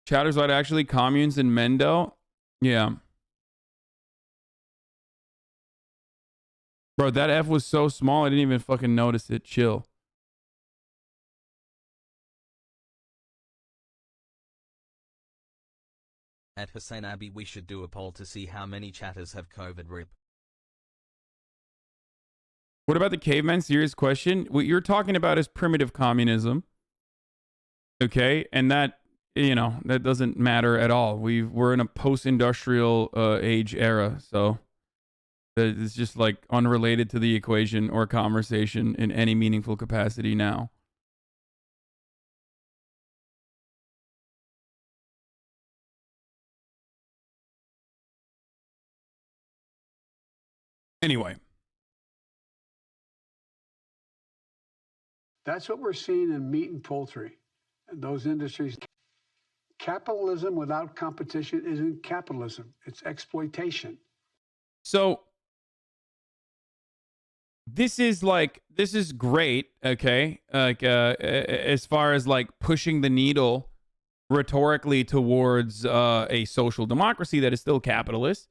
Chatters Light, actually, communes in Mendo? Yeah. Bro, that F was so small, I didn't even fucking notice it. Chill. At Hasanabi, we should do a poll to see how many chatters have COVID. Rip. What about the caveman? Serious question. What you're talking about is primitive communism. Okay? And that, you know, that doesn't matter at all. We're in a post-industrial age era, so it's just like unrelated to the equation or conversation in any meaningful capacity now. Anyway. That's what we're seeing in meat and poultry and those industries. Capitalism without competition isn't capitalism. It's exploitation. So this is great, okay? Like as far as like pushing the needle rhetorically towards a social democracy that is still capitalist.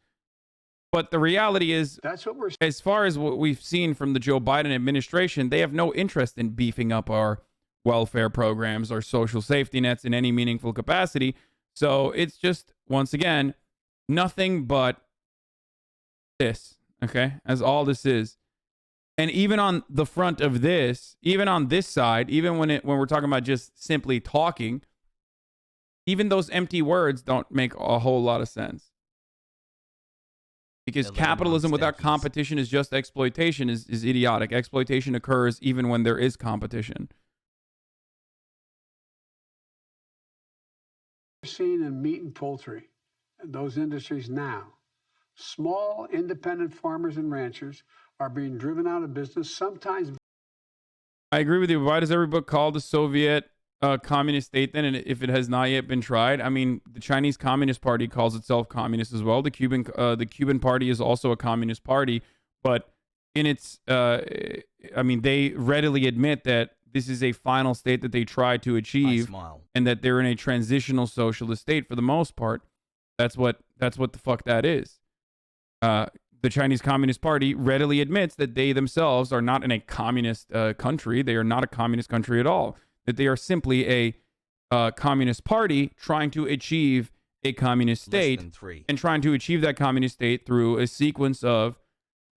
But the reality is, that's what we're, as far as what we've seen from the Joe Biden administration, they have no interest in beefing up our welfare programs or social safety nets in any meaningful capacity. So it's just, once again, nothing but this, okay? As all this is. And even on the front of this, even on this side, even when we're talking about just simply talking, even those empty words don't make a whole lot of sense. Because capitalism without competition is just exploitation is idiotic. Exploitation occurs even when there is competition. Seen in meat and poultry and those industries now. Small independent farmers and ranchers are being driven out of business, sometimes. I agree with you. Why does every book call the Soviet communist state then, and if it has not yet been tried? I mean, the Chinese Communist Party calls itself communist as well. The Cuban Party is also a communist party, but in its, I mean, they readily admit that this is a final state that they try to achieve, and that they're in a transitional socialist state for the most part. That's what the fuck that is. The Chinese Communist Party readily admits that they themselves are not in a communist country. They are not a communist country at all. That they are simply a communist party trying to achieve a communist state, and trying to achieve that communist state through a sequence of,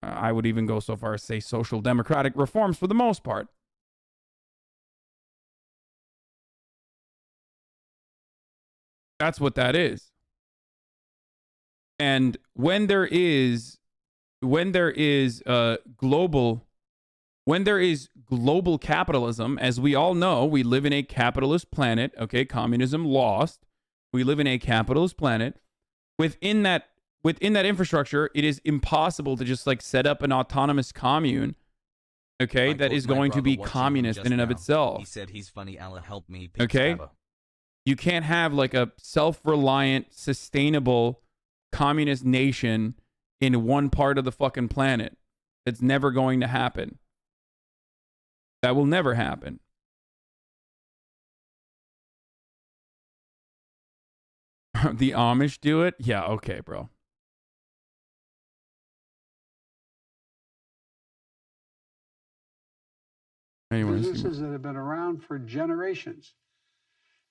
I would even go so far as say, social democratic reforms for the most part. That's what that is. And when there is global capitalism, as we all know, we live in a capitalist planet. Okay, communism lost. We live in a capitalist planet. Within that infrastructure, it is impossible to just like set up an autonomous commune. Okay, that is going to be communist in and of itself. He said he's funny. Allah help me. Okay, you can't have like a self-reliant, sustainable communist nation in one part of the fucking planet. It's never going to happen. That will never happen. The Amish do it? Yeah, okay, bro. Anyways, businesses that have been around for generations.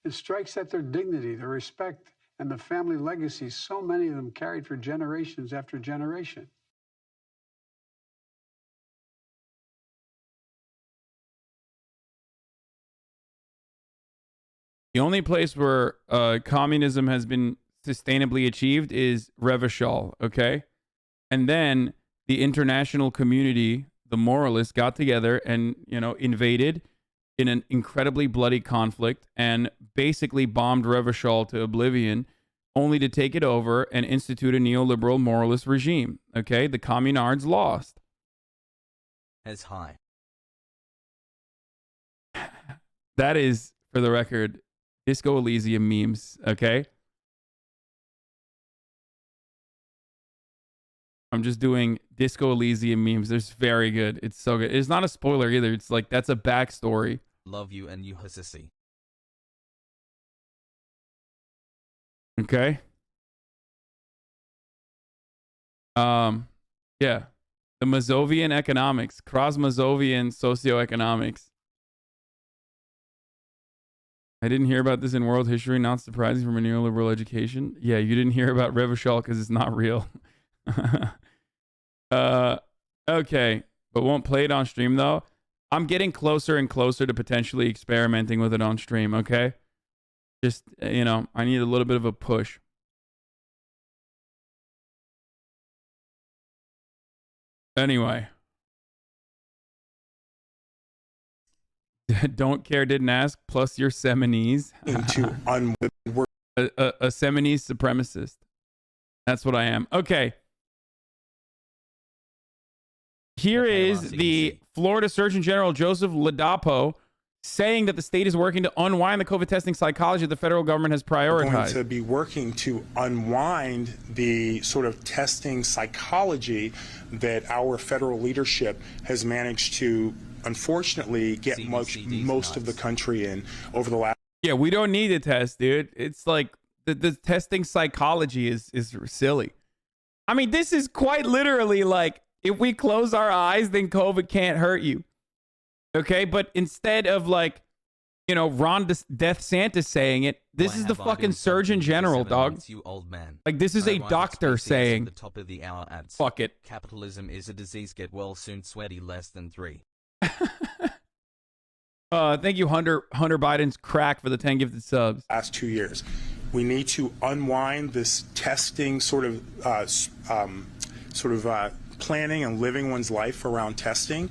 It strikes at their dignity, their respect, and the family legacy so many of them carried for generations after generation. The only place where communism has been sustainably achieved is Revachol, okay? And then the international community, the moralists, got together and, invaded in an incredibly bloody conflict and basically bombed Revachol to oblivion, only to take it over and institute a neoliberal moralist regime, okay? The communards lost. As high. That is, for the record, Disco Elysium memes, okay? I'm just doing Disco Elysium memes. They're very good. It's so good. It's not a spoiler either. It's like, that's a backstory. Love you and you, Hasanabi. Okay. Yeah. The Mazovian economics, cross-Mazovian socioeconomics. I didn't hear about this in world history, not surprising from a neoliberal education. Yeah, you didn't hear about Revachol because it's not real. Okay, but won't play it on stream though. I'm getting closer and closer to potentially experimenting with it on stream, okay? Just, I need a little bit of a push. Anyway. Don't care, didn't ask, plus your Seminese. A Seminese supremacist. That's what I am. Okay. Here is the Florida Surgeon General Joseph Ladapo saying that the state is working to unwind the COVID testing psychology the federal government has prioritized. We're going to be working to unwind the sort of testing psychology that our federal leadership has managed to, unfortunately, get most of the country in over the last. Yeah, we don't need a test, dude. It's like the testing psychology is silly. I mean, this is quite literally like, if we close our eyes, then COVID can't hurt you. Okay, but instead of like, Ron Death Santis saying it, this is the fucking Surgeon General, dog. You old man. Like, this is a doctor saying, the top of the hour ads. Fuck it. Capitalism is a disease. Get well soon. Sweaty less than 3. Thank you, Hunter Biden's crack for the 10 gifted subs. Last 2 years. We need to unwind this testing sort of planning and living one's life around testing.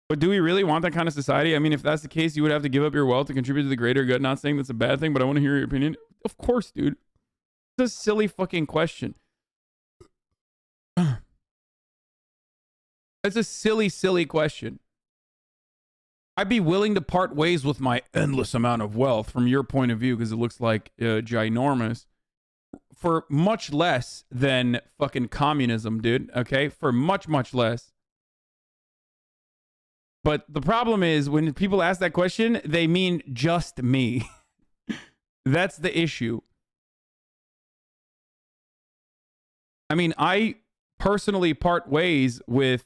But do we really want that kind of society? I mean, if that's the case, you would have to give up your wealth to contribute to the greater good. Not saying that's a bad thing, but I want to hear your opinion. Of course, dude. It's a silly fucking question. That's a silly, silly question. I'd be willing to part ways with my endless amount of wealth from your point of view, because it looks like ginormous, for much less than fucking communism, dude. Okay? For much, much less. But the problem is, when people ask that question, they mean just me. That's the issue. I mean, I personally part ways with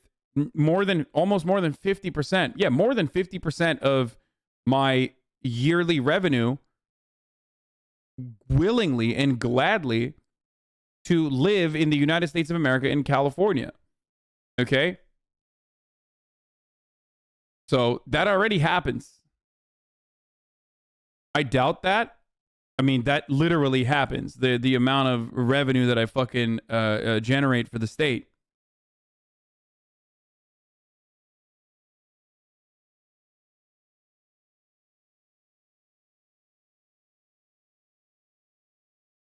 almost more than 50%. Yeah, more than 50% of my yearly revenue willingly and gladly to live in the United States of America in California. Okay? So that already happens. I doubt that. I mean, that literally happens. The amount of revenue that I fucking generate for the state.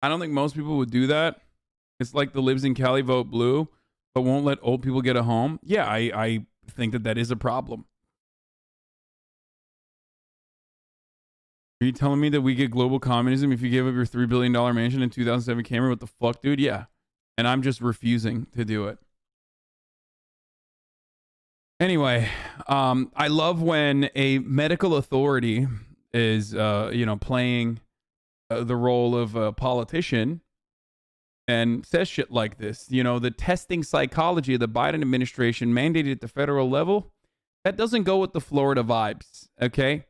I don't think most people would do that. It's like the Lives in Cali vote blue, but won't let old people get a home. Yeah, I think that is a problem. Are you telling me that we get global communism if you gave up your $3 billion mansion in 2007 Camry? What the fuck, dude? Yeah. And I'm just refusing to do it. Anyway, I love when a medical authority is, playing the role of a politician and says shit like this. You know, the testing psychology of the Biden administration mandated at the federal level, that doesn't go with the Florida vibes, okay?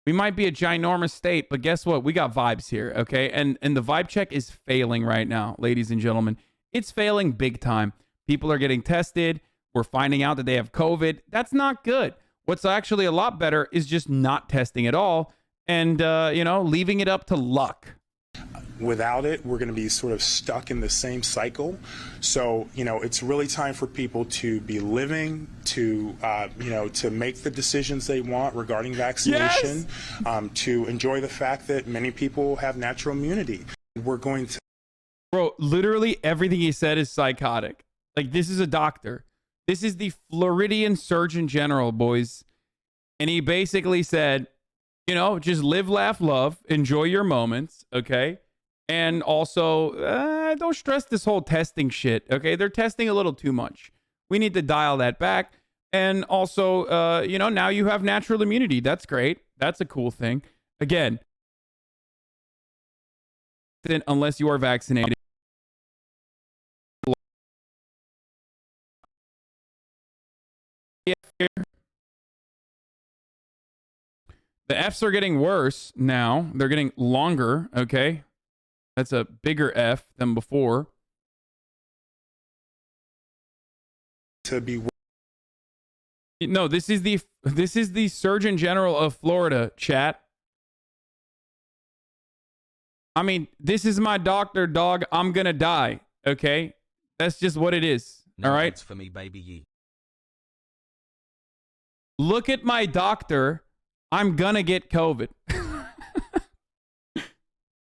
We might be a ginormous state, but guess what? We got vibes here, okay? And the vibe check is failing right now, ladies and gentlemen. It's failing big time. People are getting tested. We're finding out that they have COVID. That's not good. What's actually a lot better is just not testing at all and, leaving it up to luck. Without it, we're going to be sort of stuck in the same cycle. So, it's really time for people to be living, to make the decisions they want regarding vaccination, yes! To enjoy the fact that many people have natural immunity. We're going to... Bro, literally everything he said is psychotic. Like, this is a doctor. This is the Floridian Surgeon General, boys. And he basically said, just live, laugh, love, enjoy your moments, okay? And also, don't stress this whole testing shit, okay? They're testing a little too much. We need to dial that back. And also, now you have natural immunity. That's great. That's a cool thing. Again, unless you are vaccinated. The Fs are getting worse now. They're getting longer, okay? That's a bigger F than before. To be... No, this is the Surgeon General of Florida, chat. I mean, this is my doctor, dog. I'm gonna die, okay? That's just what it is, all right? It's for me, baby. Look at my doctor. I'm gonna get COVID.